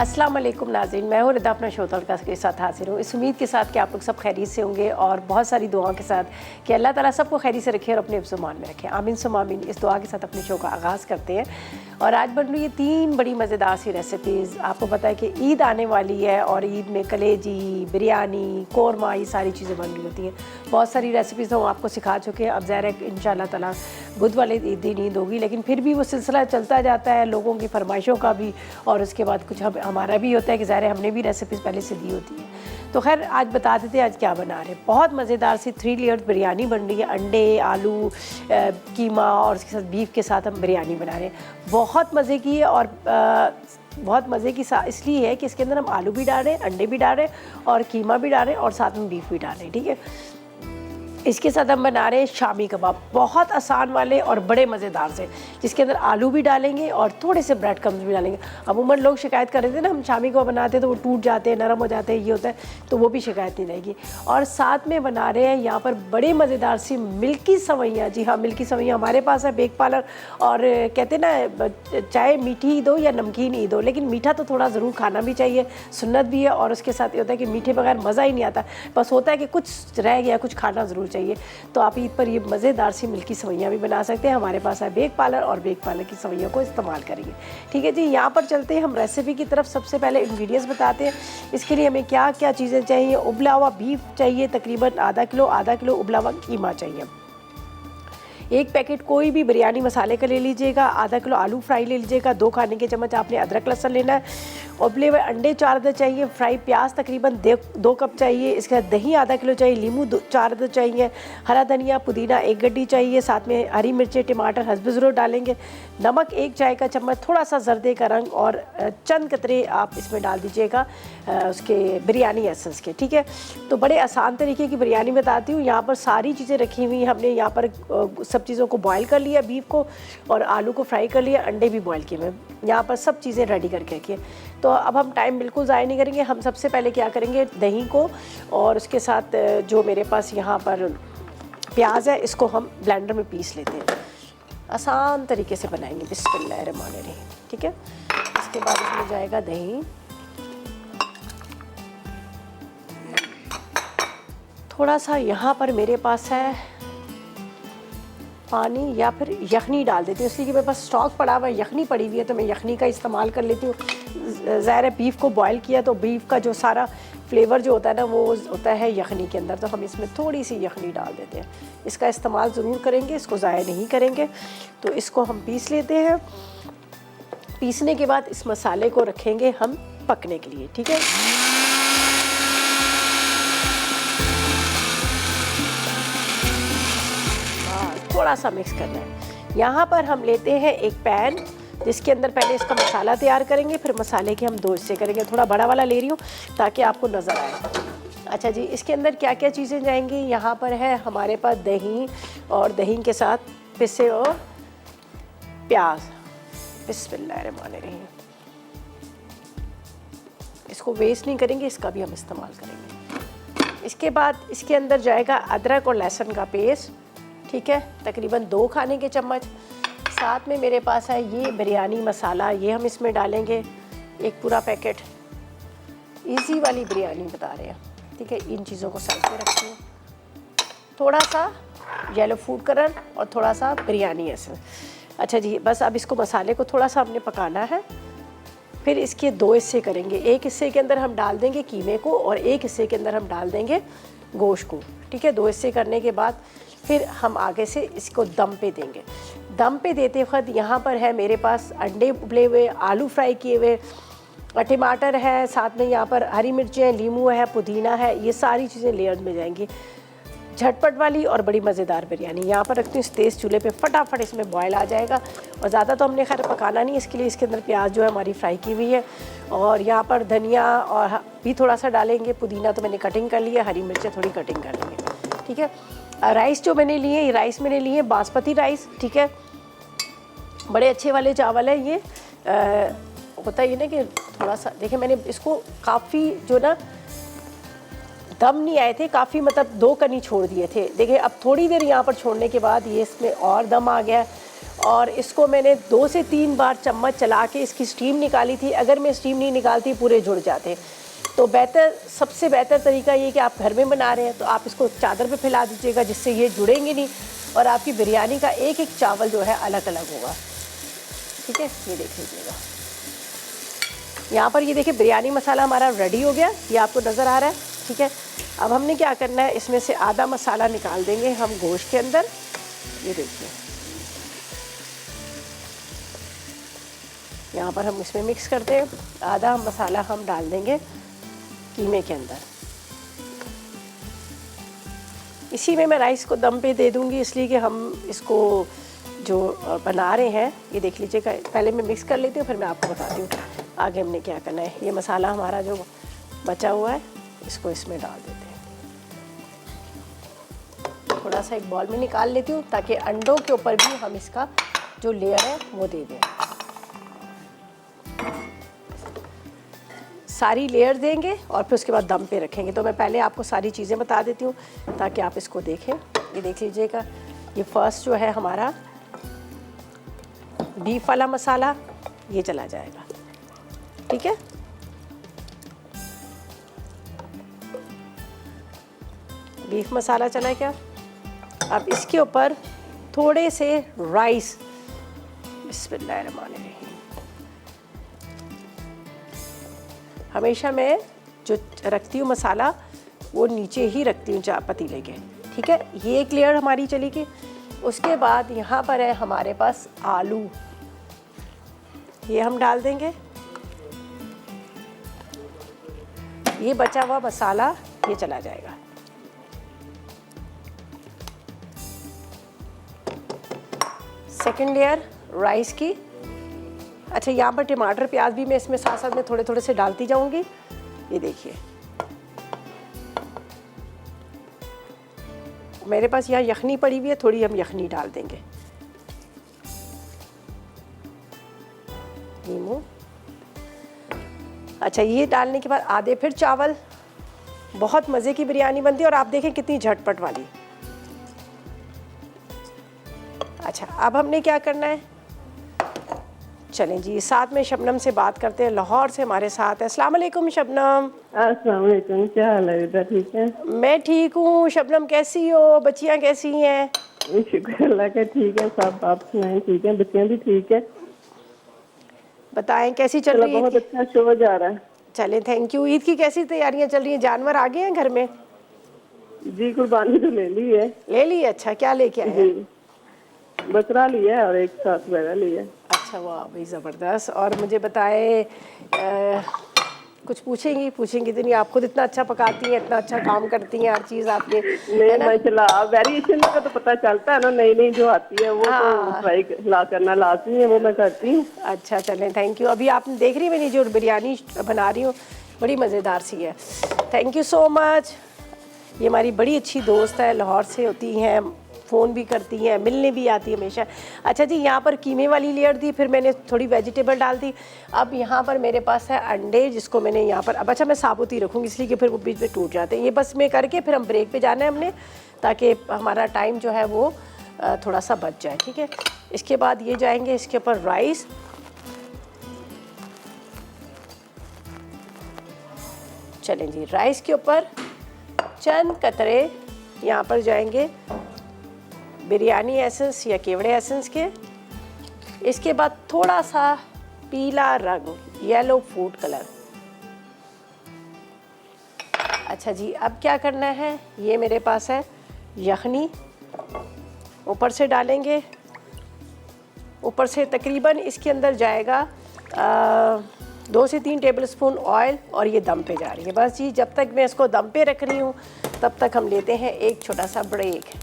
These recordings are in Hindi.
अस्सलाम वालेकुम नाज़रीन, मैं हूँ रिदा अपना शो तड़का के साथ हाजिर हूँ। इस उम्मीद के साथ कि आप लोग सब खैरियत से होंगे और बहुत सारी दुआओं के साथ कि अल्लाह ताला सबको खैरियत से रखे और अपने हिफ्ज़-ओ-मान में रखे। आमीन सुम्मा आमीन। इस दुआ के साथ अपने शो का आगाज़ करते हैं और आज बन रही है 3 बड़ी मज़ेदार सी रेसिपीज़। आपको पता है कि ईद आने वाली है और ईद में कलेजी, बिरयानी, कोरमा, ये सारी चीज़ें बन रही होती हैं। बहुत सारी रेसिपीज़ तो हम आपको सिखा चुके हैं। अब ज़ाहिर है इंशाअल्लाह ताला बुध वाले दिन ईद होगी, लेकिन फिर भी वो सिलसिला चलता जाता है, लोगों की फरमाइशों का भी और उसके बाद कुछ हमारा भी होता है कि ज़ाहिर है हमने भी रेसिपीज़ पहले से दी होती है। तो खैर आज बता देते हैं आज क्या बना रहे हैं। बहुत मज़ेदार सी 3 लेयर्ड बिरयानी बन रही है। अंडे, आलू, कीमा और उसके साथ बीफ के साथ हम बिरयानी बना रहे हैं। बहुत मज़े की है और बहुत मज़े की इसलिए है कि इसके अंदर हम आलू भी डाल रहे हैं, अंडे भी डाल रहे हैं और कीमा भी डाल रहे हैं और साथ में बीफ भी डाल रहे हैं। ठीक है, इसके साथ हम बना रहे हैं शामी कबाब, बहुत आसान वाले और बड़े मज़ेदार से, जिसके अंदर आलू भी डालेंगे और थोड़े से ब्रेड क्रम्स भी डालेंगे। अमूमन लोग शिकायत कर रहे थे ना, हम शामी कबाब बनाते हैं तो वो टूट जाते हैं, नरम हो जाते हैं, ये होता है, तो वो भी शिकायत नहीं रहेगी। और साथ में बना रहे हैं यहाँ पर बड़े मज़ेदार सी मिल्की सवैयाँ। जी हाँ, मिल्की सवैयाँ हमारे पास है बेक पार्लर। और कहते हैं ना, चाहे मीठी ईद हो या नमकीन ईद हो, लेकिन मीठा तो थोड़ा ज़रूर खाना भी चाहिए, सुन्नत भी है। और उसके साथ ये होता है कि मीठे बगैर मज़ा ही नहीं आता, बस होता है कि कुछ रह गया, कुछ खाना ज़रूर चाहिए। तो आप ईद पर ये मज़ेदार सी मिल्की सवैयाँ भी बना सकते हैं। हमारे पास है बेक पार्लर और बेक पार्लर की सवैयों को इस्तेमाल करेंगे। ठीक है जी, यहाँ पर चलते हैं हम रेसिपी की तरफ। सबसे पहले इंग्रेडिएंट्स बताते हैं। इसके लिए हमें क्या क्या चीज़ें चाहिए। उबला हुआ बीफ चाहिए तकरीबन आधा किलो उबला हुआ कीमा चाहिए। 1 पैकेट कोई भी बिरयानी मसाले का ले लीजिएगा। आधा किलो आलू फ्राई ले लीजिएगा। 2 खाने के चम्मच आपने अदरक लहसुन लेना है। उबले हुए अंडे 4 अदद चाहिए। फ्राई प्याज तकरीबन 2 कप चाहिए। इसके बाद दही आधा किलो चाहिए। लीमू 4 अदद चाहिए। हरा धनिया पुदीना 1 गड्डी चाहिए। साथ में हरी मिर्चें टमाटर हस्ब ज़रूरत डालेंगे। नमक 1 चाय का चम्मच, थोड़ा सा जर्दे का रंग और चंद कतरे आप इसमें डाल दीजिएगा उसके बिरयानी एसेंस के। ठीक है, तो बड़े आसान तरीके की बिरयानी बताती हूँ। यहाँ पर सारी चीज़ें रखी हुई। हमने यहाँ पर सब चीज़ों को बॉयल कर लिया, बीफ को और आलू को फ्राई कर लिया, अंडे भी बॉयल किए हुए, यहाँ पर सब चीज़ें रेडी करके रखिए। तो अब हम टाइम बिल्कुल ज़ाया नहीं करेंगे। हम सबसे पहले क्या करेंगे, दही को और उसके साथ जो मेरे पास यहाँ पर प्याज है, इसको हम ब्लेंडर में पीस लेते हैं। आसान तरीके से बनाएंगे, बिस्मिल्लाहिर्रहमानिर्रहीम। ठीक है, इसके बाद इसमें जाएगा दही, थोड़ा सा यहाँ पर मेरे पास है पानी या फिर यखनी डाल देती हूँ, इसलिए कि मेरे पास स्टॉक पड़ा हुआ है, यखनी पड़ी हुई है तो मैं यखनी का इस्तेमाल कर लेती हूँ। ज़ाहिर है बीफ को बॉयल किया तो बीफ का जो सारा फ्लेवर जो होता है ना, वो होता है यखनी के अंदर, तो हम इसमें थोड़ी सी यखनी डाल देते हैं। इसका इस्तेमाल ज़रूर करेंगे, इसको ज़ाया नहीं करेंगे। तो इसको हम पीस लेते हैं। पीसने के बाद इस मसाले को रखेंगे हम पकने के लिए। ठीक है, थोड़ा सा मिक्स करना है। यहाँ पर हम लेते हैं एक पैन, जिसके अंदर पहले इसका मसाला तैयार करेंगे, फिर मसाले के हम 2 हिस्से करेंगे। थोड़ा बड़ा वाला ले रही हूँ ताकि आपको नज़र आए। अच्छा जी, इसके अंदर क्या क्या चीज़ें जाएंगी। यहाँ पर है हमारे पास दही और दही के साथ पिसे और प्याज। बिस्मिल्लाहिर्रहमानिर्रहीम। इसको वेस्ट नहीं करेंगे, इसका भी हम इस्तेमाल करेंगे। इसके बाद इसके अंदर जाएगा अदरक और लहसुन का पेस्ट। ठीक है, तकरीबन 2 खाने के चम्मच। साथ में मेरे पास है ये बिरयानी मसाला, ये हम इसमें डालेंगे 1 पूरा पैकेट। इजी वाली बिरयानी बता रहे हैं। ठीक है, इन चीज़ों को साइड पे रखते हैं। थोड़ा सा येलो फूड कलर और थोड़ा सा बिरयानी एसेंस। अच्छा जी, बस अब इसको मसाले को थोड़ा सा हमने पकाना है। फिर इसके 2 हिस्से करेंगे। 1 हिस्से के अंदर हम डाल देंगे कीमे को और 1 हिस्से के अंदर हम डाल देंगे गोश्त को। ठीक है, 2 हिस्से करने के बाद फिर हम आगे से इसको दम पे देंगे। दम पे देते वक्त यहाँ पर है मेरे पास अंडे उबले हुए, आलू फ्राई किए हुए, टमाटर है, साथ में यहाँ पर हरी मिर्चें, लीमू है, पुदीना है, ये सारी चीज़ें लेयर में जाएंगी। झटपट वाली और बड़ी मज़ेदार बिरयानी यहाँ पर रखती हूँ इस तेज़ चूल्हे पे, फटाफट इसमें बॉयल आ जाएगा। और ज़्यादा तो हमने खैर पकाना नहीं, इसके लिए इसके अंदर प्याज जो है हमारी फ्राई की हुई है और यहाँ पर धनिया और भी थोड़ा सा डालेंगे। पुदीना तो मैंने कटिंग कर लिया, हरी मिर्चें थोड़ी कटिंग कर लेंगे। ठीक है, राइस जो मैंने लिए, राइस मैंने लिए बासमती राइस। ठीक है, बड़े अच्छे वाले चावल है ये। होता ये ना कि थोड़ा सा देखिए, मैंने इसको काफ़ी जो ना दम नहीं आए थे, काफ़ी मतलब 2 कनी छोड़ दिए थे। देखिए अब थोड़ी देर यहाँ पर छोड़ने के बाद ये इसमें और दम आ गया। और इसको मैंने 2 से 3 बार चम्मच चला के इसकी स्टीम निकाली थी। अगर मैं स्टीम नहीं निकालती पूरे जुड़ जाते। तो सबसे बेहतर तरीका ये कि आप घर में बना रहे हैं तो आप इसको चादर पे फैला दीजिएगा, जिससे ये जुड़ेंगे नहीं और आपकी बिरयानी का एक एक चावल जो है अलग अलग होगा। ठीक है, ये देख लीजिएगा। यहाँ पर ये देखिए बिरयानी मसाला हमारा रेडी हो गया, ये आपको नज़र आ रहा है। ठीक है, अब हमने क्या करना है, इसमें से आधा मसाला निकाल देंगे हम गोश्त के अंदर। ये देखिए, यहाँ पर हम इसमें मिक्स करते हैं। आधा मसाला हम डाल देंगे कीमे के अंदर। इसी में मैं राइस को दम पे दे दूँगी, इसलिए कि हम इसको जो बना रहे हैं, ये देख लीजिएगा। पहले मैं मिक्स कर लेती हूँ, फिर मैं आपको बताती हूँ आगे हमने क्या करना है। ये मसाला हमारा जो बचा हुआ है, इसको इसमें डाल देते हैं। थोड़ा सा एक बॉल में निकाल लेती हूँ ताकि अंडों के ऊपर भी हम इसका जो लेयर है वो दे दें। सारी लेयर देंगे और फिर उसके बाद दम पे रखेंगे। तो मैं पहले आपको सारी चीज़ें बता देती हूँ ताकि आप इसको देखें। ये देख लीजिएगा, ये फर्स्ट जो है हमारा बीफ वाला मसाला, ये चला जाएगा। ठीक है, बीफ मसाला चला क्या। अब इसके ऊपर थोड़े से राइस, बिस्मिल्लाहिर्रहमानिर्रहीम। हमेशा मैं जो रखती हूँ मसाला वो नीचे ही रखती हूँ पतीले के। ठीक है, ये एक लेयर हमारी चलेगी। उसके बाद यहाँ पर है हमारे पास आलू, ये हम डाल देंगे। ये बचा हुआ मसाला ये चला जाएगा। सेकंड लेयर राइस की। अच्छा, यहाँ पर टमाटर प्याज भी मैं इसमें साथ साथ में थोड़े थोड़े से डालती जाऊंगी। ये देखिए, मेरे पास यहाँ यखनी पड़ी हुई है, थोड़ी हम यखनी डाल देंगे। नींबू। अच्छा, ये डालने के बाद आधे फिर चावल। बहुत मज़े की बिरयानी बनती है और आप देखें कितनी झटपट वाली। अच्छा, अब हमने क्या करना है, चलें जी साथ में शबनम से बात करते हैं। लाहौर से हमारे साथ है। अस्सलाम वालेकुम शबनम। अस्सलाम वालेकुम, क्या हाल है बेटा, ठीक है? मैं ठीक हूँ। शबनम कैसी हो, बच्चियाँ कैसी हैं? शुक्र अल्लाह का, ठीक है सब। आप सुनाएं, ठीक है? बच्चियाँ भी ठीक है? बताएं कैसी चल रही है? बहुत अच्छा शो जा रहा है। चले, थैंक यू। ईद की कैसी तैयारियां चल रही हैं? जानवर आ गए हैं घर में? जी, कुर्बानी तो ले ली है। ले ली? अच्छा, क्या लेके आए हैं? बकरा लिया है और एक साथ बैरा लिया। अच्छा, वाह भाई, ज़बरदस्त। और मुझे बताए कुछ पूछेंगी तो नहीं, आप खुद इतना अच्छा पकाती हैं, इतना अच्छा काम करती हैं, हर चीज़ आपके नहीं माशाल्लाह। वेरिएशन का तो पता चलता है ना, नई नई जो आती है वो तो ट्राई करना लाजमी है, वो मैं करती हूँ। अच्छा, चलें, थैंक यू। अभी आपने देख रही है मेरी जो बिरयानी बना रही हूँ, बड़ी मज़ेदार सी है। Thank you so much. ये हमारी बड़ी अच्छी दोस्त है, लाहौर से होती हैं, फ़ोन भी करती हैं, मिलने भी आती है हमेशा। अच्छा जी, यहाँ पर कीमे वाली लेयर दी, फिर मैंने थोड़ी वेजिटेबल डाल दी। अब यहाँ पर मेरे पास है अंडे, जिसको मैंने यहाँ पर, अब अच्छा मैं साबुत ही रखूँगी इसलिए कि फिर वो बीच में टूट जाते हैं। ये बस मैं करके फिर हम ब्रेक पे जाना है हमने, ताकि हमारा टाइम जो है वो थोड़ा सा बच जाए। ठीक है, इसके बाद ये जाएंगे इसके ऊपर राइस। चलें जी, राइस के ऊपर चंद कतरे यहाँ पर जाएंगे बिरयानी एसेंस या केवड़े एसेंस के। इसके बाद थोड़ा सा पीला रंग, येलो फूड कलर। अच्छा जी, अब क्या करना है, ये मेरे पास है यखनी, ऊपर से डालेंगे। ऊपर से तकरीबन इसके अंदर जाएगा 2 से 3 टेबलस्पून ऑयल, और ये दम पे जा रही है। बस जी, जब तक मैं इसको दम पे रख रही हूँ तब तक हम लेते हैं एक छोटा सा ब्रेक।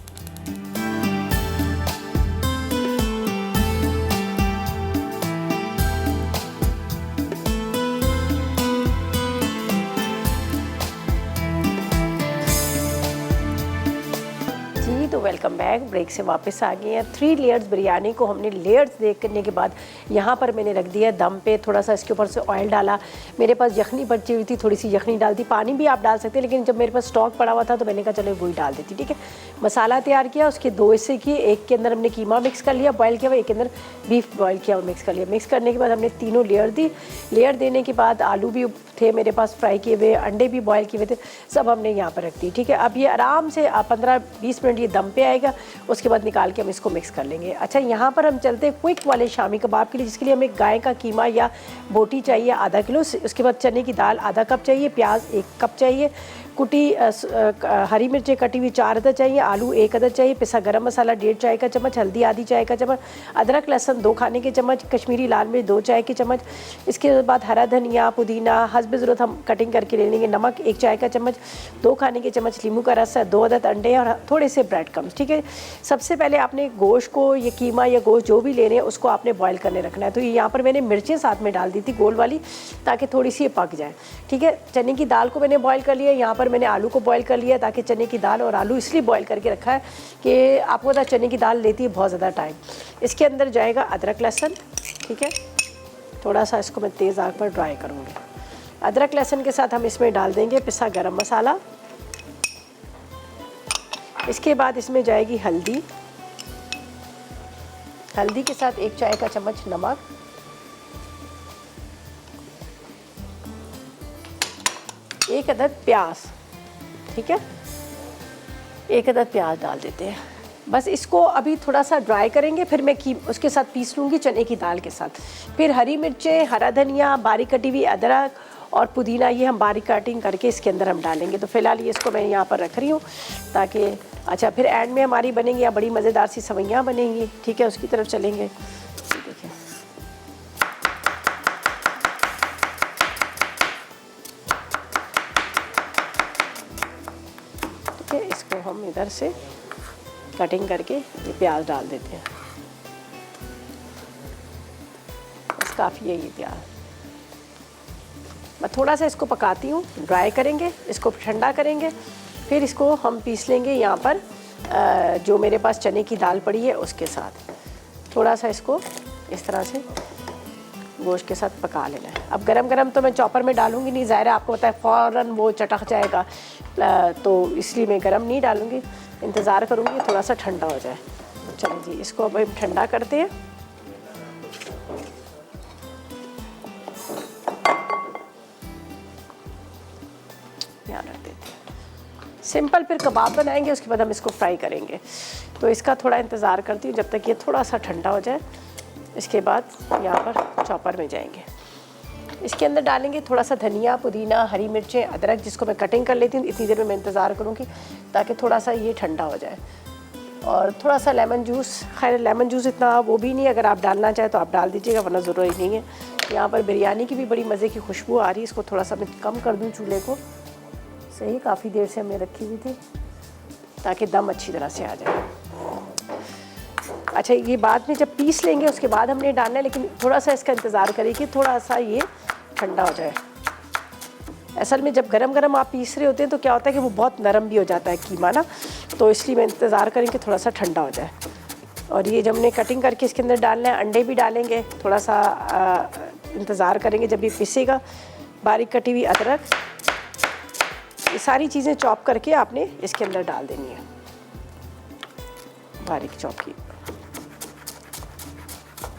Welcome back. ब्रेक से वापस आ गए हैं। 3 लेयर्स बिरयानी को हमने लेयर्स देख करने के बाद यहाँ पर मैंने रख दिया दम पे। थोड़ा सा इसके ऊपर से ऑयल डाला। मेरे पास यखनी बची हुई थी, थोड़ी सी यखनी डाल दी। पानी भी आप डाल सकते हैं, लेकिन जब मेरे पास स्टॉक पड़ा हुआ था तो मैंने कहा चलो वही डाल देती। ठीक है, मसाला तैयार किया, उसके 2 हिस्से किए। एक के अंदर हमने कीमा मिक्स कर लिया बॉयल किया हुआ, एक के अंदर बीफ बॉयल किया हुआ मिक्स कर लिया। मिक्स करने के बाद हमने तीनों लेयर दी। लेयर देने के बाद आलू भी थे मेरे पास फ्राई किए हुए, अंडे भी बॉयल किए हुए थे, सब हमने यहाँ पर रख दी। ठीक है, अब ये आराम से 15-20 मिनट ये दम पे आएगा। उसके बाद निकाल के हम इसको मिक्स कर लेंगे। अच्छा, यहाँ पर हम चलते हैं क्विक वाले शामी कबाब के लिए, जिसके लिए हमें गाय का कीमा या बोटी चाहिए आधा किलो। उसके बाद चने की दाल आधा कप चाहिए, प्याज 1 कप चाहिए, कुटी हरी मिर्चें कटी हुई 4 अदद चाहिए, आलू 1 अदद चाहिए, पिसा गरम मसाला 1.5 चाय का चम्मच, हल्दी आधी चाय का चम्मच, अदरक लहसुन 2 खाने के चम्मच, कश्मीरी लाल मिर्च 2 चाय के चम्मच। इसके बाद हरा धनिया पुदीना हस्ब ज़रूरत हम कटिंग करके ले लेंगे। नमक 1 चाय का चम्मच, 2 खाने के चम्मच नींबू का रस, 2 अदद अंडे और थोड़े से ब्रेड क्रम्स। ठीक है, सबसे पहले आपने गोश्त को, ये कीमा या गोश्त जो भी ले रहे हैं उसको आपने बॉयल करने रखना है। तो यहाँ पर मैंने मिर्चें साथ में डाल दी थी गोल वाली, ताकि थोड़ी सी पक जाए। ठीक है, चने की दाल को मैंने बॉयल कर लिया। यहाँ पर मैंने आलू को बॉयल कर लिया, ताकि चने की दाल और आलू इसलिए बॉयल करके रखा है कि आपको पता चने की दाल लेती है बहुत ज़्यादा टाइम। इसके अंदर जाएगा अदरक लहसुन। ठीक है, थोड़ा सा इसको मैं तेज़ आग पर ड्राई करूँगी। अदरक लहसुन के साथ हम इसमें डाल देंगे पिसा गरम मसाला। इसके बाद इसमें जाएगी हल्दी, हल्दी के साथ 1 चाय का चम्मच नमक, एक अदद प्याज। ठीक है, 1 अदद प्याज डाल देते हैं। बस इसको अभी थोड़ा सा ड्राई करेंगे, फिर मैं उसके साथ पीस लूँगी चने की दाल के साथ। फिर हरी मिर्चें, हरा धनिया, बारीक कटी हुई अदरक और पुदीना, ये हम बारीक कटिंग करके इसके अंदर हम डालेंगे। तो फ़िलहाल ये इसको मैं यहाँ पर रख रही हूँ ताकि अच्छा फिर एंड में हमारी बनेंगी या बड़ी मज़ेदार सी सवैयाँ बनेंगी। ठीक है, उसकी तरफ चलेंगे। देखिए, ठीक है, इसको हम इधर से कटिंग करके ये प्याज डाल देते हैं। बस काफ़ी है ये प्याज। मैं थोड़ा सा इसको पकाती हूँ, ड्राई करेंगे, इसको ठंडा करेंगे, फिर इसको हम पीस लेंगे यहाँ पर जो मेरे पास चने की दाल पड़ी है उसके साथ। थोड़ा सा इसको इस तरह से गोश्त के साथ पका लेना है। अब गरम गरम तो मैं चॉपर में डालूंगी नहीं, ज़ाहिर है आपको पता है फ़ौरन वो चटक जाएगा, तो इसलिए मैं गरम नहीं डालूंगी, इंतज़ार करूंगी थोड़ा सा ठंडा हो जाए। चलिए जी, इसको अब हम ठंडा करते हैं। यहाँ रख देते हैं। सिंपल फिर कबाब बनाएंगे, उसके बाद हम इसको फ्राई करेंगे। तो इसका थोड़ा इंतज़ार करती हूँ जब तक ये थोड़ा सा ठंडा हो जाए। इसके बाद यहाँ पर चॉपर में जाएंगे, इसके अंदर डालेंगे थोड़ा सा धनिया पुदीना हरी मिर्चें अदरक, जिसको मैं कटिंग कर लेती हूँ। इतनी देर में मैं इंतज़ार करूँगी ताकि थोड़ा सा ये ठंडा हो जाए। और थोड़ा सा लेमन जूस, खैर लेमन जूस इतना वो भी नहीं, अगर आप डालना चाहें तो आप डाल दीजिएगा, वरना ज़रूरी नहीं है। यहाँ पर बिरयानी की भी बड़ी मज़े की खुशबू आ रही है। इसको थोड़ा सा मैं कम कर दूँ चूल्हे को, सही काफ़ी देर से हमने रखी हुई थी ताकि दम अच्छी तरह से आ जाए। अच्छा, ये बाद में जब पीस लेंगे उसके बाद हमने डालना है, लेकिन थोड़ा सा इसका इंतज़ार करें कि थोड़ा सा ये ठंडा हो जाए। असल में जब गरम गरम आप पीस रहे होते हैं तो क्या होता है कि वो बहुत नरम भी हो जाता है कीमा ना, तो इसलिए मैं इंतज़ार करें कि थोड़ा सा ठंडा हो जाए। और ये जब हमने कटिंग करके इसके अंदर डालना है, अंडे भी डालेंगे, थोड़ा सा इंतज़ार करेंगे जब ये पिसेगा। बारीक कटी हुई अदरक, ये सारी चीज़ें चॉप करके आपने इसके अंदर डाल देनी है, बारीक चॉप की।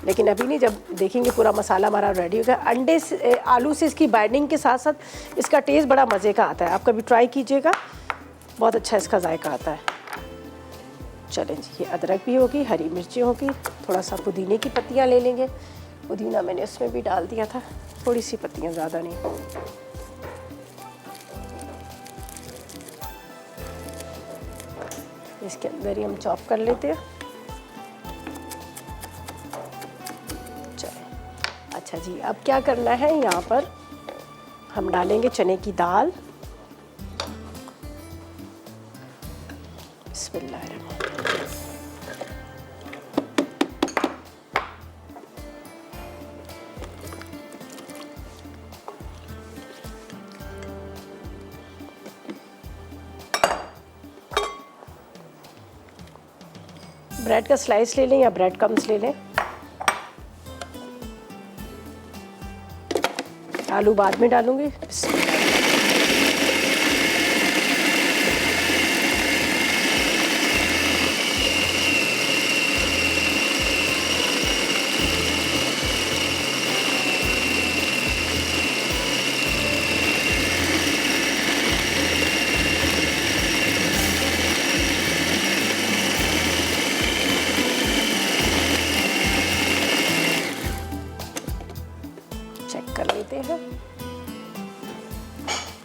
लेकिन अभी नहीं, जब देखेंगे पूरा मसाला हमारा रेडी हो गया। अंडे से आलू से इसकी बाइंडिंग के साथ साथ इसका टेस्ट बड़ा मज़े का आता है। आप कभी ट्राई कीजिएगा, बहुत अच्छा इसका जायका आता है। चलें जी, ये अदरक भी होगी, हरी मिर्ची होगी, थोड़ा सा पुदीने की पत्तियाँ ले लेंगे। पुदीना मैंने उसमें भी डाल दिया था, थोड़ी सी पत्तियाँ, ज़्यादा नहीं। इसके अंदर ही हम चॉप कर लेते हैं। चलिए, अच्छा जी, अब क्या करना है, यहाँ पर हम डालेंगे चने की दाल। बिस्मिल्लाहिर्रहमानिर्रहीम। ब्रेड का स्लाइस ले लें या ब्रेड क्रम्स ले लें। आलू बाद में डालूंगी। चेक कर लेते हैं।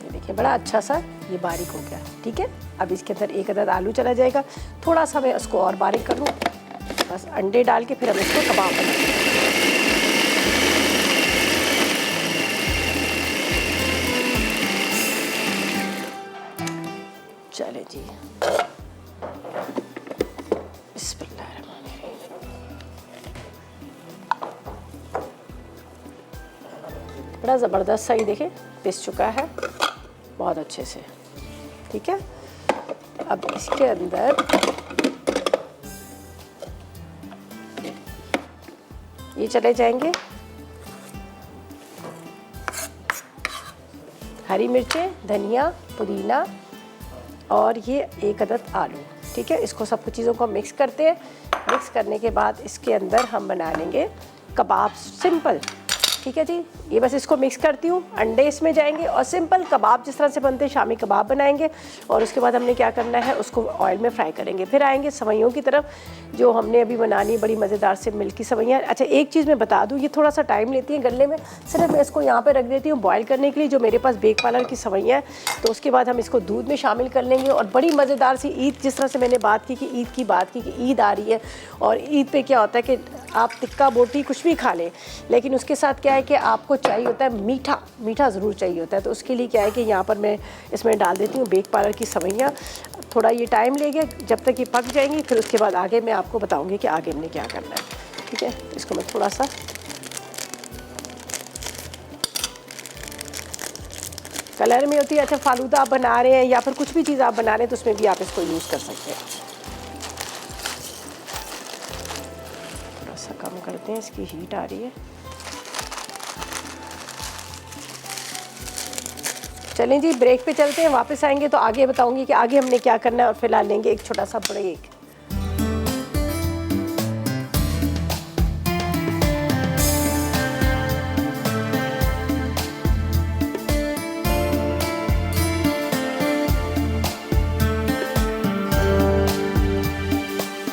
ये देखिए बड़ा अच्छा सा ये बारीक हो गया। ठीक है, अब इसके अंदर एक अदद आलू चला जाएगा। थोड़ा सा मैं उसको और बारीक कर लूँ, बस अंडे डाल के फिर हम इसको कबाब बनाएंगे। चले जी, बड़ा ज़बरदस्त सा ये देखें पिस चुका है बहुत अच्छे से। ठीक है, अब इसके अंदर ये चले जाएंगे हरी मिर्चें, धनिया, पुदीना और ये एक अदद आलू। ठीक है, इसको सब कुछ चीज़ों को मिक्स करते हैं। मिक्स करने के बाद इसके अंदर हम बना लेंगे कबाब, सिंपल। ठीक है जी, ये बस इसको मिक्स करती हूँ, अंडे इसमें जाएंगे और सिंपल कबाब जिस तरह से बनते हैं शामी कबाब बनाएंगे। और उसके बाद हमने क्या करना है, उसको ऑयल में फ्राई करेंगे। फिर आएंगे सवैयों की तरफ, जो हमने अभी बनानी बड़ी मज़ेदार से मिल्की सवैयाँ। अच्छा, एक चीज़ मैं बता दूँ, ये थोड़ा सा टाइम लेती है गलने में। सिर्फ मैं इसको यहाँ पर रख देती हूँ बॉयल करने के लिए, जो मेरे पास बेक पार्लर की सवैयाँ हैं। तो उसके बाद हम इसको दूध में शामिल कर लेंगे और बड़ी मज़ेदार सी ईद, जिस तरह से मैंने बात की कि ईद की बात की कि ईद आ रही है और ईद पे क्या होता है कि आप टिक्का बोटी कुछ भी खा लें, लेकिन उसके साथ क्या है कि आपको चाहिए होता है मीठा, मीठा ज़रूर चाहिए होता है। तो उसके लिए क्या है कि यहाँ पर मैं इसमें डाल देती हूँ बेक पार्लर की सवैयाँ। थोड़ा ये टाइम लेगा जब तक ये पक जाएंगी, फिर उसके बाद आगे मैं आपको बताऊँगी कि आगे हमने क्या करना है। ठीक है, इसको मैं थोड़ा सा कलर में होती है। अच्छा, फालूदा आप बना रहे हैं या फिर कुछ भी चीज़ आप बना रहे हैं तो उसमें भी आप इसको यूज़ कर सकते हैं। थोड़ा सा कम करते हैं, इसकी हीट आ रही है। चलें जी, ब्रेक पे चलते हैं, वापस आएंगे तो आगे बताऊंगी कि आगे हमने क्या करना है। और फिलहाल लेंगे एक छोटा सा ब्रेक।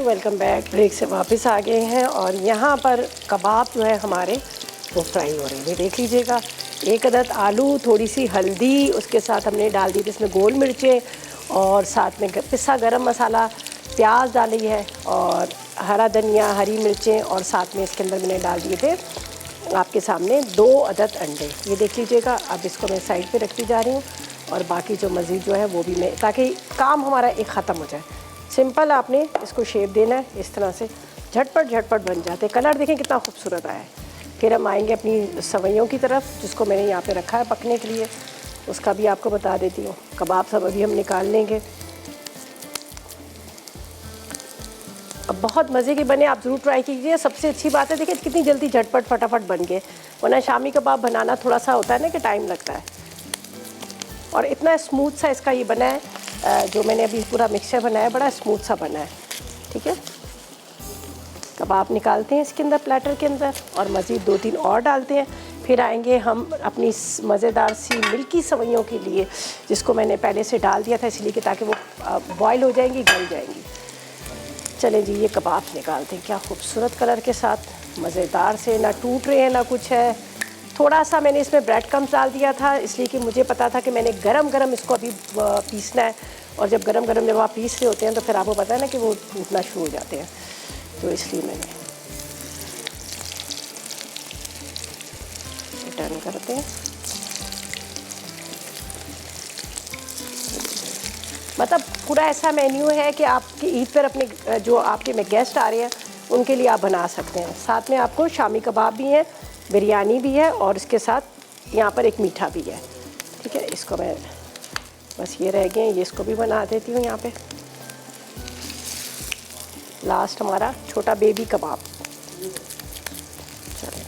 Welcome back. ब्रेक से वापस आ गए हैं और यहाँ पर कबाब जो है हमारे वो फ्राई हो रहे हैं। ये देख लीजिएगा, एक अदद आलू, थोड़ी सी हल्दी, उसके साथ हमने डाल दी इसमें गोल मिर्चें और साथ में पिसा गरम मसाला, प्याज डाली है और हरा धनिया, हरी मिर्चें और साथ में इसके अंदर मैंने डाल दिए थे आपके सामने 2 अदद अंडे। ये देख लीजिएगा। अब इसको मैं साइड पे रखती जा रही हूँ और बाकी जो मज़ीद जो है वो भी मैं, ताकि काम हमारा एक ख़त्म हो जाए। सिंपल आपने इसको शेप देना है, इस तरह से झटपट झटपट बन जाते। कलर देखें कितना खूबसूरत आया है। फिर हम आएंगे अपनी सवैयों की तरफ, जिसको मैंने यहाँ पे रखा है पकने के लिए, उसका भी आपको बता देती हूँ। कबाब सब अभी हम निकाल लेंगे। अब बहुत मज़े के बने, आप ज़रूर ट्राई कीजिए। सबसे अच्छी बात है देखिए कितनी जल्दी झटपट फटाफट बन गए, वरना शामी कबाब बनाना थोड़ा सा होता है ना कि टाइम लगता है। और इतना स्मूथ सा इसका ये बना है, जो मैंने अभी पूरा मिक्सचर बनाया बड़ा स्मूथ सा बना है। ठीक है, कबाब निकालते हैं इसके अंदर प्लेटर के अंदर और मज़ीद 2-3 और डालते हैं। फिर आएंगे हम अपनी मज़ेदार सी मिल्की सवैयों के लिए, जिसको मैंने पहले से डाल दिया था इसलिए कि ताकि वो बॉयल हो जाएंगी, गल जाएंगी। चलें जी, ये कबाब निकालते हैं। क्या खूबसूरत कलर के साथ मज़ेदार से, ना टूट रहे हैं ना कुछ है। थोड़ा सा मैंने इसमें ब्रेड क्रम्स डाल दिया था, इसलिए कि मुझे पता था कि मैंने गरम गरम इसको अभी पीसना है। और जब गरम गरम जब आप पीस रहे होते हैं तो फिर आपको पता है ना कि वो टूटना शुरू हो जाते हैं, तो इसलिए मैंने टर्न करते हैं। मतलब पूरा ऐसा मेन्यू है कि आपकी ईद पर अपने जो आपके में गेस्ट आ रहे हैं उनके लिए आप बना सकते हैं। साथ में आपको शामी कबाब भी है, बिरयानी भी है और इसके साथ यहाँ पर एक मीठा भी है। ठीक है, इसको मैं बस ये रह गए, ये इसको भी बना देती हूँ यहाँ पे। लास्ट हमारा छोटा बेबी कबाब। चलिए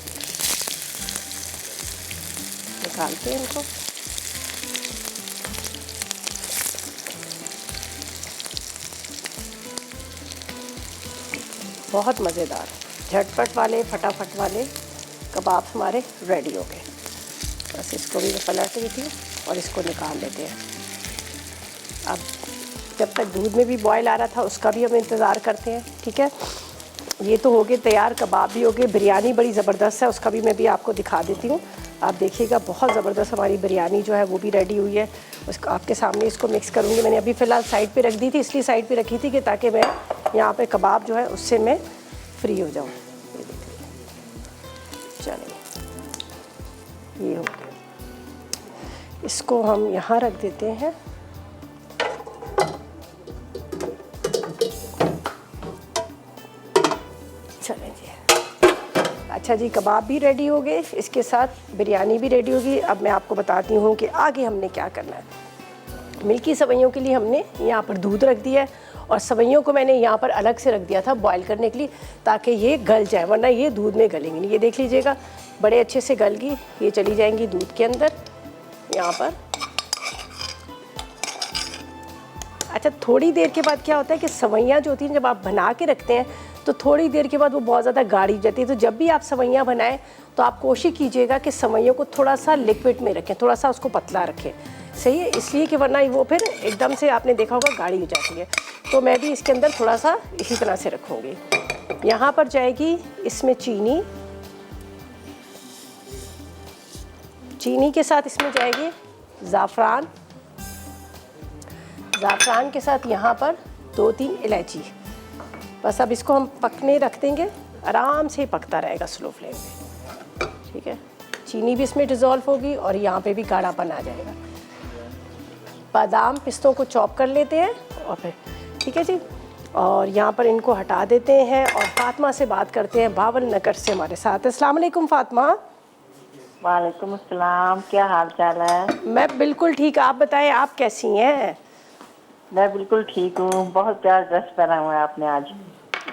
निकालते हैं इनको। बहुत मज़ेदार झटपट वाले फटाफट वाले कबाब हमारे रेडी हो गए। बस इसको भी मैं पलट रही थी और इसको निकाल लेते हैं। अब जब तक दूध में भी बॉयल आ रहा था उसका भी हम इंतज़ार करते हैं। ठीक है, ये तो हो गए तैयार, कबाब भी हो गए। बिरयानी बड़ी ज़बरदस्त है, उसका भी मैं भी आपको दिखा देती हूँ। आप देखिएगा बहुत ज़बरदस्त हमारी बिरयानी जो है वो भी रेडी हुई है। उसको आपके सामने इसको मिक्स करूँगी। मैंने अभी फ़िलहाल साइड पे रख दी थी, इसलिए साइड पे रखी थी कि ताकि मैं यहाँ पे कबाब जो है उससे मैं फ्री हो जाऊँ। ये देखिए, चलिए ये हो गया। इसको हम यहाँ रख देते हैं। चलें जी, अच्छा जी, कबाब भी रेडी हो गए, इसके साथ बिरयानी भी रेडी होगी। अब मैं आपको बताती हूँ कि आगे हमने क्या करना है। मिल्की सेवइयों के लिए हमने यहाँ पर दूध रख दिया है और सेवइयों को मैंने यहाँ पर अलग से रख दिया था बॉईल करने के लिए, ताकि ये गल जाए, वरना ये दूध में गलेंगी नहीं। ये देख लीजिएगा बड़े अच्छे से गल गई, ये चली जाएंगी दूध के अंदर यहाँ पर। अच्छा, थोड़ी देर के बाद क्या होता है कि सेवइयाँ जो होती हैं जब आप बना के रखते हैं तो थोड़ी देर के बाद वो बहुत ज़्यादा गाढ़ी हो जाती है। तो जब भी आप सेवइयाँ बनाएं तो आप कोशिश कीजिएगा कि सेवइयों को थोड़ा सा लिक्विड में रखें, थोड़ा सा उसको पतला रखें। सही है, इसलिए कि वरना वो फिर एकदम से आपने देखा होगा गाढ़ी हो जाती है। तो मैं भी इसके अंदर थोड़ा सा इसी तरह से रखूँगी। यहाँ पर जाएगी इसमें चीनी, चीनी के साथ इसमें जाएगी ज़ाफ़रान, ज़ाफ़रान के साथ यहाँ पर 2-3 इलायची। बस अब इसको हम पकने रख देंगे, आराम से पकता रहेगा स्लो फ्लेम पे। ठीक है, चीनी भी इसमें डिज़ोल्व होगी और यहाँ पे भी गाढ़ापन आ जाएगा। बादाम पिस्तों को चॉप कर लेते हैं और फिर ठीक है जी, और यहाँ पर इनको हटा देते हैं और फातिमा से बात करते हैं बावन नगर से हमारे साथ। अस्सलाम वालेकुम फातिमा। वालेकुम अस्सलाम, क्या हाल चाल है? मैं बिल्कुल ठीक, आप बताएं आप कैसी हैं? मैं बिल्कुल ठीक हूँ। बहुत प्यारा ड्रेस पहना हुआ है आपने आज,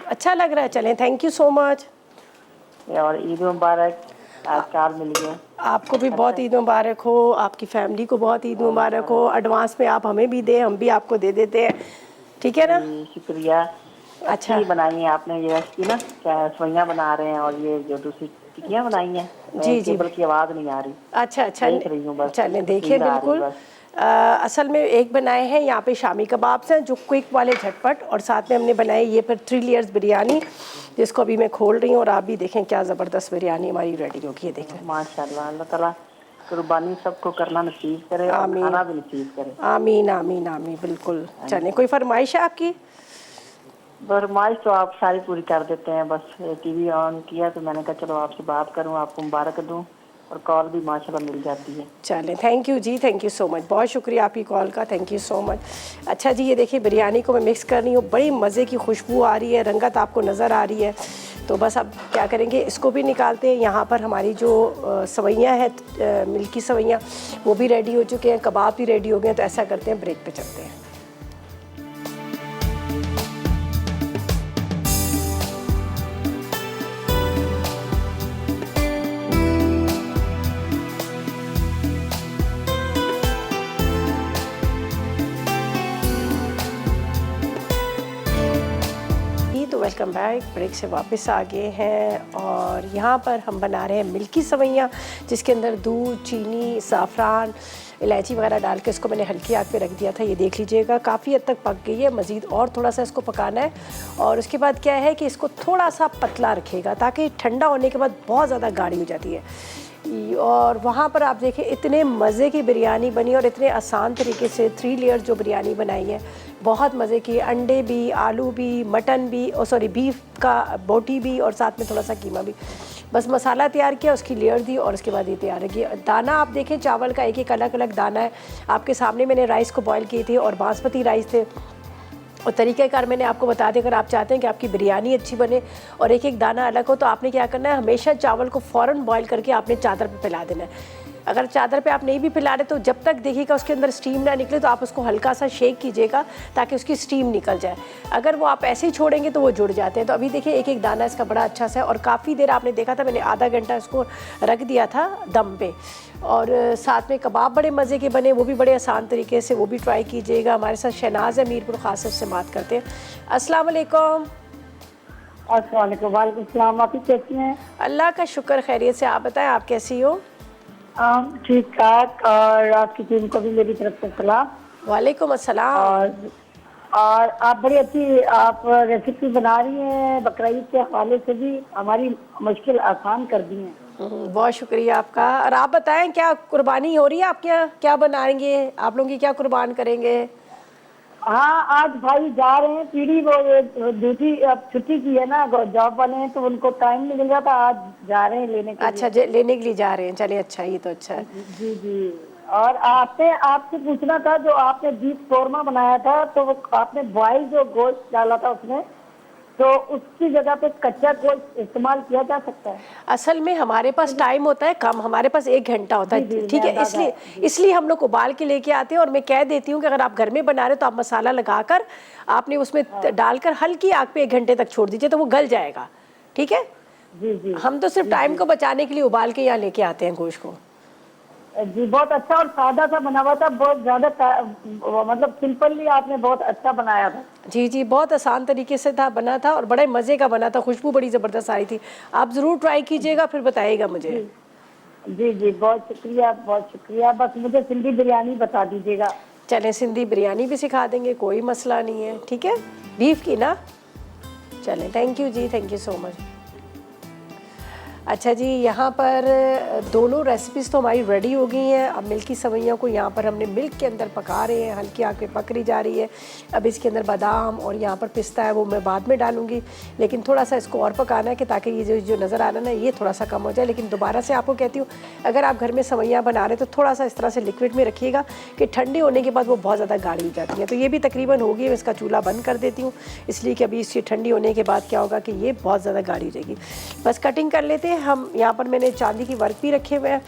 अच्छा लग रहा है। चलें, थैंक यू सो मच। और ईद मुबारक, आज कार मिल गया। आपको भी बहुत ईद मुबारक हो, आपकी फैमिली को बहुत ईद मुबारक हो। एडवांस में आप हमें भी दें, हम भी आपको दे देते हैं, ठीक है ना? शुक्रिया। अच्छा, अच्छी बनाई है आपने ये रेसिपी ना, क्या सेवइयाँ बना रहे हैं और ये जो दूसरी टिक्कियाँ बनाई हैं। जी जी, टेबल की आवाज़ नहीं आ रही। अच्छा अच्छा, देख रही हूँ बस, चलें देखिए नींद आ रही बिल्कुल। बस। असल में एक बनाए हैं यहाँ पे शामी कबाब्स हैं जो क्विक वाले झटपट, और साथ में हमने बनाई ये फिर 3 लेयर्स बिरयानी, जिसको अभी मैं खोल रही हूँ और आप भी देखें क्या ज़बरदस्त बिरयानी हमारी रेडी होगी। ये देखें, माशाल्लाह, अल्लाह ताला कुर्बानी सबको करना नसीब करे और आमीन। खाना भी नसीब करे। आमीन आमीन आमीन, बिल्कुल। चलें, कोई फरमाइश है आपकी? फरमाइश तो आप सारी पूरी कर देते हैं। बस टीवी ऑन किया तो मैंने कहा चलो आपसे बात करूं, आपको मुबारक दूं, और कॉल भी माशाल्लाह मिल जाती है। चलें, थैंक यू जी, थैंक यू सो मच, बहुत शुक्रिया आपकी कॉल का, थैंक यू सो मच। अच्छा जी, ये देखिए बिरयानी को मैं मिक्स कर रही हूँ, बड़ी मज़े की खुशबू आ रही है, रंगत आपको नज़र आ रही है। तो बस अब क्या करेंगे, इसको भी निकालते हैं। यहाँ पर हमारी जो सेवइयाँ हैं, मिल्की सेवइयाँ, वो भी रेडी हो चुके हैं, कबाब भी रेडी हो गए हैं। तो ऐसा करते हैं, ब्रेक पे चलते हैं। तो वेलकम बैक, ब्रेक से वापस आ गए हैं और यहाँ पर हम बना रहे हैं मिल्की सेवइयाँ, जिसके अंदर दूध, चीनी, ज़ाफ़रान, इलायची वगैरह डाल के इसको मैंने हल्की आग पे रख दिया था। ये देख लीजिएगा काफ़ी हद तक पक गई है, मज़ीद और थोड़ा सा इसको पकाना है। और उसके बाद क्या है कि इसको थोड़ा सा पतला रखेगा ताकि ठंडा होने के बाद बहुत ज़्यादा गाढ़ी हो जाती है। और वहाँ पर आप देखिए इतने मज़े की बिरयानी बनी और इतने आसान तरीके से 3 लेयर जो बिरयानी बनाई है, बहुत मज़े की। अंडे भी, आलू भी, मटन भी, सॉरी बीफ का बोटी भी, और साथ में थोड़ा सा कीमा भी। बस मसाला तैयार किया, उसकी लेयर दी और उसके बाद ये तैयार है। दाना आप देखें चावल का एक एक अलग अलग दाना है। आपके सामने मैंने राइस को बॉईल किए थे और बासमती राइस थे। और तरीक़ाकार मैंने आपको बता दें, अगर आप चाहते हैं कि आपकी बिरयानी अच्छी बने और एक एक दाना अलग हो, तो आपने क्या करना है, हमेशा चावल को फ़ौरन बॉईल करके आपने चादर पे फैला देना है। अगर चादर पे आप नहीं भी फैला रहे तो जब तक देखिएगा उसके अंदर स्टीम ना निकले तो आप उसको हल्का सा शेक कीजिएगा ताकि उसकी स्टीम निकल जाए। अगर वो आप ऐसे ही छोड़ेंगे तो वो जुड़ जाते हैं। तो अभी देखिए एक एक दाना इसका बड़ा अच्छा सा है और काफ़ी देर आपने देखा था मैंने आधा घंटा इसको रख दिया था दम पे। और साथ में कबाब बड़े मज़े के बने, वो भी बड़े आसान तरीके से, वो भी ट्राई कीजिएगा। हमारे साथ शहनाज है मीरपुर खास से बात करते हैं। अस्सलाम वालेकुम। अस्सलाम वालेकुम सलाम। आप कैसी हैं? अल्लाह का शुक्र खैरियत से। आप बताएं आप कैसी हो? ठीक ठाक। और आपकी टीम को भी मेरी तरफ से सलाम। वालेकुम अस्सलाम। और आप बड़ी अच्छी आप रेसिपी बना रही हैं, बकरीद के हवाले से भी हमारी मुश्किल आसान कर दी हैं। बहुत शुक्रिया आपका। और आप बताएं क्या कुर्बानी हो रही है आपके यहाँ, क्या बनाएंगे आप लोग, क्या कुर्बान करेंगे? हाँ, आज भाई जा रहे हैं पीढ़ी, वो ड्यूटी अब छुट्टी की है ना, जॉब वाले हैं तो उनको टाइम नहीं मिल रहा था, आज जा रहे हैं लेने के अच्छा लेने के लिए जा रहे हैं, चलिए अच्छा, ये तो अच्छा है। जी जी। और आपसे पूछना था, जो आपने बीफ कोरमा बनाया था तो वो आपने बॉयल जो गोश्त डाला था उसमें, तो उसकी जगह पे कच्चा गोश्त इस्तेमाल किया जा सकता है? असल में हमारे पास टाइम होता है कम, हमारे पास 1 घंटा होता है, ठीक है, इसलिए हम लोग उबाल के लेके आते हैं। और मैं कह देती हूँ कि अगर आप घर में बना रहे हो तो आप मसाला लगाकर आपने उसमें डालकर हल्की आग पे 1 घंटे तक छोड़ दीजिए तो वो गल जाएगा, ठीक है। जी जी। हम तो सिर्फ टाइम को बचाने के लिए उबाल के यहाँ लेके आते हैं गोश्त को। जी, बहुत अच्छा और सादा सा बना हुआ था, बहुत ज्यादा मतलब सिंपली आपने बहुत अच्छा बनाया था। जी जी, बहुत आसान तरीके से था, बना था और बड़े मज़े का बना था, खुशबू बड़ी ज़बरदस्त आ रही थी। आप ज़रूर ट्राई कीजिएगा फिर बताइएगा मुझे। जी जी, बहुत शुक्रिया बहुत शुक्रिया। बस मुझे सिंधी बिरयानी बता दीजिएगा। चलें, सिंधी बिरयानी भी सिखा देंगे, कोई मसला नहीं है, ठीक है, बीफ की ना। चलें, थैंक यू जी, थैंक यू सो मच। अच्छा जी, यहाँ पर दोनों रेसिपीज़ तो हमारी रेडी हो गई हैं। अब मिल्क की सवैयों को यहाँ पर हमने मिल्क के अंदर पका रहे हैं, हल्की आग पे पक रही जा रही है। अब इसके अंदर बादाम और यहाँ पर पिस्ता है वो मैं बाद में डालूँगी, लेकिन थोड़ा सा इसको और पकाना है कि ताकि ये जो नज़र आ रहा है ना ये थोड़ा सा कम हो जाए। लेकिन दोबारा से आपको कहती हूँ, अगर आप घर में सवैयाँ बना रहे तो थोड़ा सा इस तरह से लिक्विड में रखिएगा कि ठंडे होने के बाद वो बहुत ज़्यादा गाढ़ी हो जाती है। तो ये भी तकरीबन होगी, मैं इसका चूल्हा बंद कर देती हूँ इसलिए कि अभी इसकी ठंडी होने के बाद क्या होगा कि ये बहुत ज़्यादा गाढ़ी हो जाएगी। बस कटिंग कर लेते हैं हम। यहाँ पर मैंने चांदी की वर्क भी रखे हुए हैं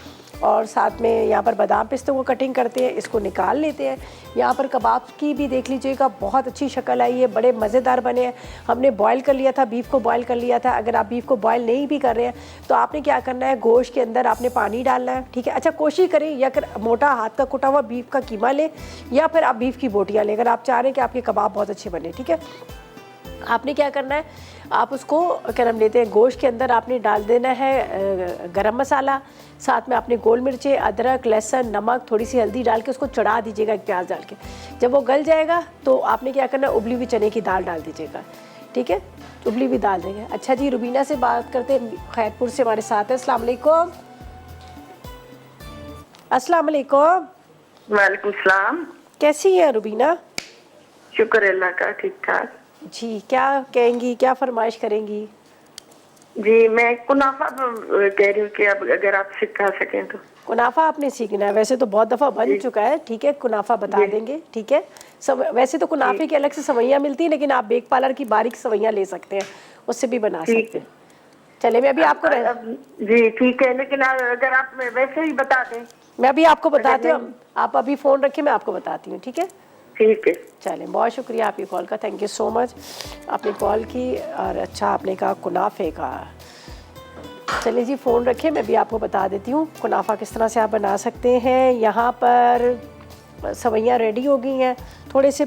और साथ में यहाँ पर बादाम पिस्तों को कटिंग करते हैं, इसको निकाल लेते हैं। यहाँ पर कबाब की भी देख लीजिएगा, बहुत अच्छी शक्ल आई है, बड़े मज़ेदार बने हैं। हमने बॉयल कर लिया था, बीफ को बॉयल कर लिया था। अगर आप बीफ को बॉयल नहीं भी कर रहे हैं तो आपने क्या करना है, गोश्त के अंदर आपने पानी डालना है, ठीक है। अच्छा, कोशिश करें या कर मोटा हाथ का कुटा हुआ बीफ का कीमा लें या फिर आप बीफ की बोटियाँ लें, अगर आप चाह रहे हैं कि आपके कबाब बहुत अच्छे बने, ठीक है। आपने क्या करना है, आप उसको क्या नाम लेते हैं, गोश्त के अंदर आपने डाल देना है गरम मसाला, साथ में आपने गोल मिर्चें, अदरक, लहसुन, नमक, थोड़ी सी हल्दी डाल के उसको चढ़ा दीजिएगा एक प्याज डाल के। जब वो गल जाएगा तो आपने क्या करना है, उबली हुई चने की दाल डाल दीजिएगा, ठीक है, उबली हुई दाल देंगे। अच्छा जी, रुबीना से बात करते हैं, खैरपुर से हमारे साथ है। अस्सलाम वालेकुम। अस्सलाम वालेकुम। वालेकुम सलाम। कैसी है रुबीना? शुक्र अल्लाह का, ठीक ठाक जी। क्या कहेंगी, क्या फरमाइश करेंगी? जी, मैं कुनाफा कह रही हूँ कि अब अगर आप सिखा सकें तो। कुनाफा आपने सीखना है, वैसे तो बहुत दफ़ा बन चुका है, ठीक है, कुनाफा बता देंगे, ठीक है। वैसे तो कुनाफे की अलग से सवैयाँ मिलती है, लेकिन आप बेक पार्लर की बारीक सवैयाँ ले सकते हैं, उससे भी बना सकते हैं। चले, मैं अभी आपको जी ठीक है, लेकिन अगर आप वैसे ही बता दें। मैं अभी आपको बताती हूँ, आप अभी फ़ोन रखिए, मैं आपको बताती हूँ, ठीक है। ठीक है, चलें, बहुत शुक्रिया आपकी कॉल का, थैंक यू सो मच, आपने कॉल की। और अच्छा, आपने कहा कुनाफे का। चलिए जी, फ़ोन रखिए, मैं भी आपको बता देती हूँ कुनाफा किस तरह से आप बना सकते हैं। यहाँ पर सवैयाँ रेडी हो गई हैं, थोड़े से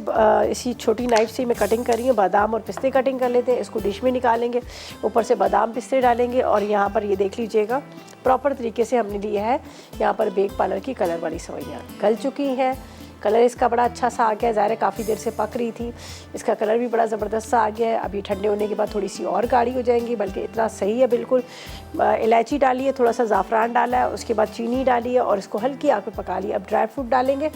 इसी छोटी नाइफ से मैं कटिंग कर रही हूँ, बादाम और पिस्ते कटिंग कर लेते हैं। इसको डिश में निकालेंगे, ऊपर से बादाम पिस्ते डालेंगे और यहाँ पर ये देख लीजिएगा प्रॉपर तरीके से हमने लिया है। यहाँ पर बेक पार्लर की कलर वाली सवैयाँ गल चुकी हैं, कलर इसका बड़ा अच्छा सा आ गया है, ज़ाहिर है काफ़ी देर से पक रही थी, इसका कलर भी बड़ा ज़बरदस्त सा आ गया है। अभी ठंडे होने के बाद थोड़ी सी और गाढ़ी हो जाएंगी, बल्कि इतना सही है बिल्कुल। इलायची डाली है, थोड़ा सा ज़ाफ़रान डाला है, उसके बाद चीनी डाली है और इसको हल्की आग पे पका लिया। अब ड्राई फ्रूट डालेंगे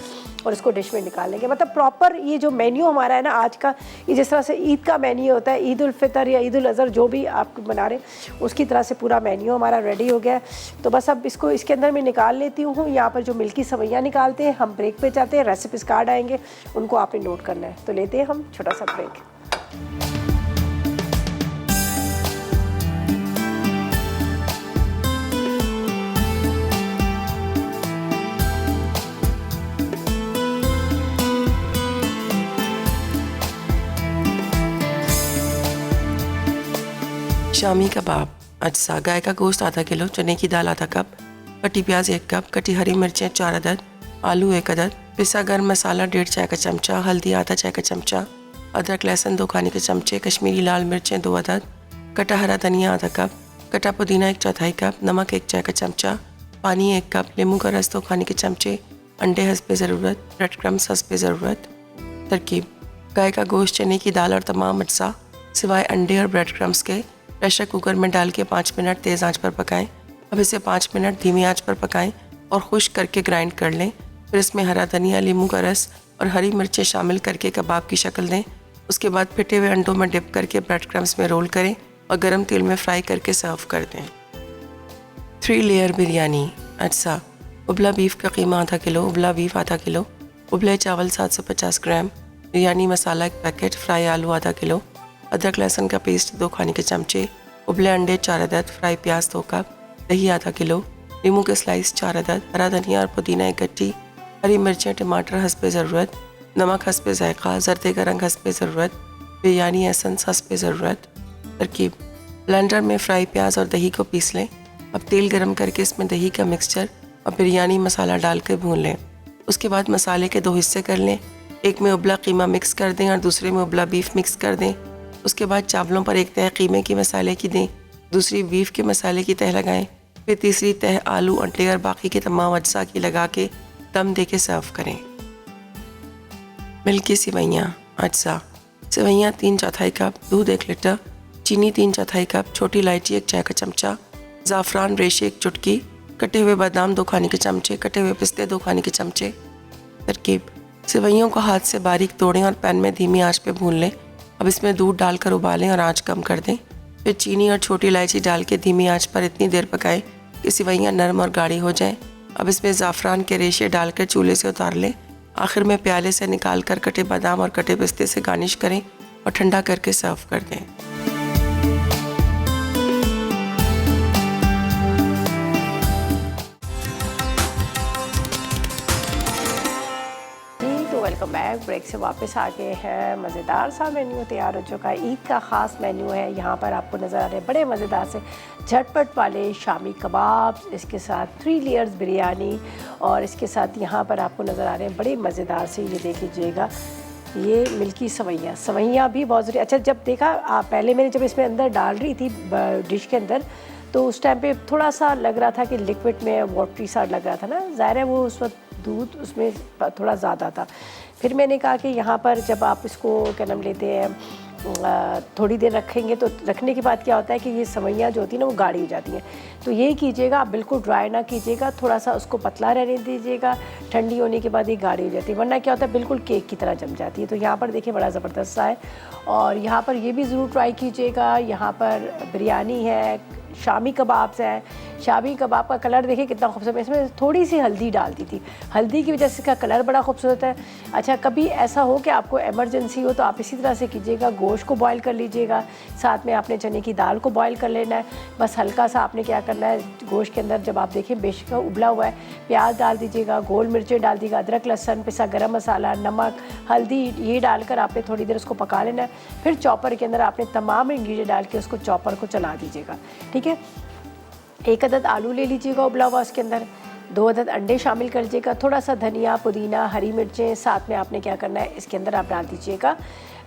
और इसको डिश में निकाल लेंगे। मतलब प्रॉपर ये जो मेन्यू हमारा है ना आज का, ये जिस तरह से ईद का मेन्यू होता है, ईद उल फितर या ईद उल अज़हर जो भी आप बना रहे उसकी तरह से पूरा मेन्यू हमारा रेडी हो गया है। तो बस अब इसको इसके अंदर मैं निकाल लेती हूँ। यहाँ पर जो मिल्की सवैयाँ निकालते हैं, हम ब्रेक पे जाते हैं, रेसिपीज़ कार्ड आएंगे, उनको आपने नोट करना है। तो लेते हैं हम छोटा सा ब्रेक। शामी कबाब। अज्जा: गाय का गोश्त आधा किलो, चने की दाल आधा कप, कटी प्याज 1 कप, कटी हरी मिर्चें 4 अदद, आलू 1 अदद, पिसा गर्म मसाला 1.5 चाय का चमचा, हल्दी आधा चाय का चमचा, अदरक लहसुन 2 खाने के चमचे, कश्मीरी लाल मिर्चें 2 अदद, कटा हरा धनिया आधा कप, कटा पुदीना 1/4 कप, नमक 1 चाय का चमचा, पानी 1 कप, नींबू का रस 2 खाने के चमचे, अंडे हस्बे ज़रूरत, ब्रेड क्रम्स हस्बे ज़रूरत। तरकीब: गाय का गोश्त, चने की दाल और तमाम अज्जा सिवाय अंडे और ब्रेड क्रम्स के प्रेशर कुकर में डाल के 5 मिनट तेज़ आंच पर पकाएं। अब इसे 5 मिनट धीमी आंच पर पकाएं और खुश्क करके ग्राइंड कर लें। फिर इसमें हरा धनिया, नींबू का रस और हरी मिर्चें शामिल करके कबाब की शक्ल दें। उसके बाद फिटे हुए अंडों में डिप करके ब्रेड क्रम्स में रोल करें और गरम तेल में फ्राई करके सर्व कर दें। 3 लेयर बिरयानी। अज्जा: उबला बीफ का कीमा आधा किलो, उबला बीफ आधा किलो, उबले चावल 750 ग्राम, बिरयानी मसाला 1 पैकेट, फ्राई आलू आधा किलो, अदरक लहसुन का पेस्ट 2 खाने के चमचे, उबले अंडे 4 अदद, फ्राई प्याज 2 कप, दही आधा किलो, नींबू के स्लाइस 4 अदद, हरा धनिया और पुदीना 1 गट्टी, हरी मिर्चें टमाटर हस्बे ज़रूरत, नमक हस्बे ज़ायक़ा, जर्दे का रंग हस्बे ज़रूरत, बिरयानी एसेंस हस्बे ज़रूरत। तरकीब: ब्लेंडर में फ्राई प्याज और दही को पीस लें। अब तेल गरम करके इसमें दही का मिक्सचर और बिरयानी मसाला डाल कर भून लें। उसके बाद मसाले के 2 हिस्से कर लें। एक में उबला कीमा मिक्स कर दें और दूसरे में उबला बीफ मिक्स कर दें। उसके बाद चावलों पर एक तह कीमे की मसाले की दें, दूसरी बीफ के मसाले की तह लगाएं, फिर तीसरी तह आलू, अंडे और बाकी के तमाम अज्जा की लगा के दम दे के सर्व करें। मिल्की सिवैयाँ। अज्जा: सिवैयाँ 3/4 कप, दूध 1 लीटर, चीनी 3/4 कप, छोटी इलायची 1 चाय का चमचा, ज़ाफ़रान रेशे 1 चुटकी, कटे हुए बादाम 2 खाने के चमचे, कटे हुए पिस्ते 2 खाने के चमचे। तरकीब: सिवैयों को हाथ से बारीक तोड़ें और पैन में धीमी आंच पे भून लें। अब इसमें दूध डालकर उबालें और आंच कम कर दें। फिर चीनी और छोटी इलायची डाल के धीमी आंच पर इतनी देर पकाएं कि सिवैयाँ नरम और गाढ़ी हो जाएं। अब इसमें ज़ाफ़रान के रेशे डालकर चूल्हे से उतार लें। आखिर में प्याले से निकाल कर कटे बादाम और कटे पिस्ते से गार्निश करें और ठंडा करके सर्व कर दें। Welcome back. ब्रेक से वापस आ गए हैं। मज़ेदार सा मेन्यू तैयार हो चुका है। ईद का ख़ास मेन्यू है। यहाँ पर आपको नज़र आ रहे हैं बड़े मज़ेदार से झटपट वाले शामी कबाब, इसके साथ 3 लेयर्स बिरयानी और इसके साथ यहाँ पर आपको नज़र आ रहे हैं बड़े मज़ेदार से, ये देख लीजिएगा, ये मिल्की सवैयाँ भी बहुत ज़रूरी। अच्छा, जब देखा पहले मैंने जब इसमें अंदर डाल रही थी डिश के अंदर, तो उस टाइम पे थोड़ा सा लग रहा था कि लिक्विड में वाटरी सा लग रहा था ना, ज़ाहिर है वो उस वक्त दूध उसमें थोड़ा ज़्यादा था। फिर मैंने कहा कि यहाँ पर जब आप इसको क्या नाम लेते हैं थोड़ी देर रखेंगे तो रखने के बाद क्या होता है कि ये सवैयाँ जो होती है ना वो गाढ़ी हो जाती हैं। तो ये कीजिएगा, आप बिल्कुल ड्राई ना कीजिएगा, थोड़ा सा उसको पतला रहने दीजिएगा। ठंडी होने के बाद ये गाढ़ी हो जाती है, वरना क्या होता है बिल्कुल केक की तरह जम जाती है। तो यहाँ पर देखिए बड़ा ज़बरदस्त सा है। और यहाँ पर ये भी ज़रूर ट्राई कीजिएगा। यहाँ पर बिरयानी है, शामी कबाब्स हैं। शामी कबाब का कलर देखिए कितना खूबसूरत है। इसमें थोड़ी सी हल्दी डाल दी थी, हल्दी की वजह से इसका कलर बड़ा खूबसूरत है। अच्छा, कभी ऐसा हो कि आपको इमरजेंसी हो तो आप इसी तरह से कीजिएगा, गोश्त को बॉईल कर लीजिएगा, साथ में आपने चने की दाल को बॉईल कर लेना है। बस हल्का सा आपने क्या करना है, गोश्त के अंदर जब आप देखें बेशक उबला हुआ है, प्याज डाल दीजिएगा, गोल मिर्चें डाल दीजिएगा, अदरक लहसुन, पिसा गरम मसाला, नमक, हल्दी, ये डालकर आपने थोड़ी देर उसको पका लेना है। फिर चॉपर के अंदर आपने तमाम इंग्रेडिएंट डाल के उसको चॉपर को चला दीजिएगा। ठीक है, 1 अदद आलू ले लीजिएगा उबला हुआ, उसके अंदर 2 अदद अंडे शामिल कर दीजिएगा, थोड़ा सा धनिया, पुदीना, हरी मिर्चें, साथ में आपने क्या करना है इसके अंदर आप डाल दीजिएगा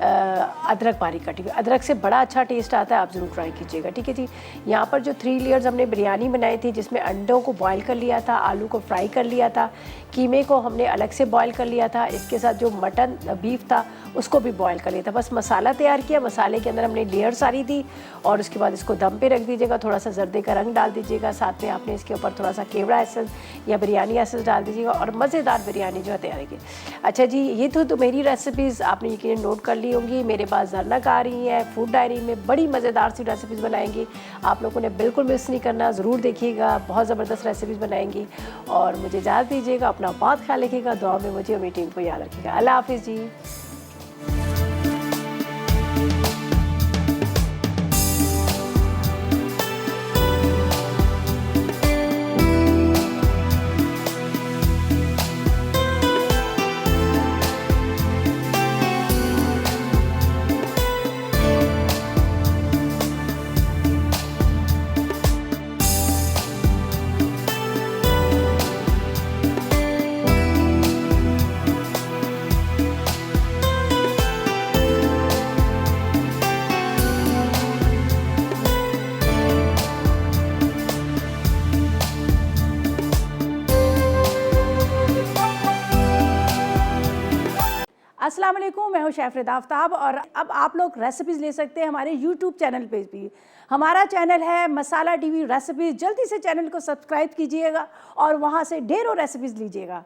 अदरक बारीक कटी हुई। अदरक से बड़ा अच्छा टेस्ट आता है, आप ज़रूर ट्राई कीजिएगा। ठीक है जी। यहाँ पर जो 3 लेयर्स हमने बिरयानी बनाई थी, जिसमें अंडों को बॉईल कर लिया था, आलू को फ्राई कर लिया था, कीमे को हमने अलग से बॉईल कर लिया था, इसके साथ जो मटन बीफ था उसको भी बॉईल कर लिया था। बस मसाला तैयार किया, मसाले के अंदर हमने लेयर सारी दी और उसके बाद इसको दम पे रख दीजिएगा। थोड़ा सा जर्दे का रंग डाल दीजिएगा, साथ में आपने इसके ऊपर थोड़ा सा केवड़ा एसेंस या बिरयानी एसेंस डाल दीजिएगा और मज़ेदार बिरयानी जो है तैयार की। अच्छा जी, ये तो मेरी रेसिपीज़ आपने यकीन नोट कर ली होंगी। मेरे पास ज़रनक आ रही है फूड डायरी में, बड़ी मज़ेदार सी रेसिपीज़ बनाएंगी, आप लोगों ने बिल्कुल मिस नहीं करना, ज़रूर देखिएगा, बहुत ज़बरदस्त रेसिपीज़ बनाएंगी। और मुझे इजाज़त दीजिएगा, अपना बहुत ख्याल रखिएगा, दुआ में मुझे और मेरी टीम को याद रखिएगा। अल्लाह हाफिज़ जी। अस्सलाम वालेकुम, मैं हूं शेफ़ रिदा आफ्ताब और अब आप लोग रेसिपीज़ ले सकते हैं हमारे यूट्यूब चैनल पे भी। हमारा चैनल है मसाला टीवी रेसिपीज़। जल्दी से चैनल को सब्सक्राइब कीजिएगा और वहां से ढेरों रेसिपीज़ लीजिएगा।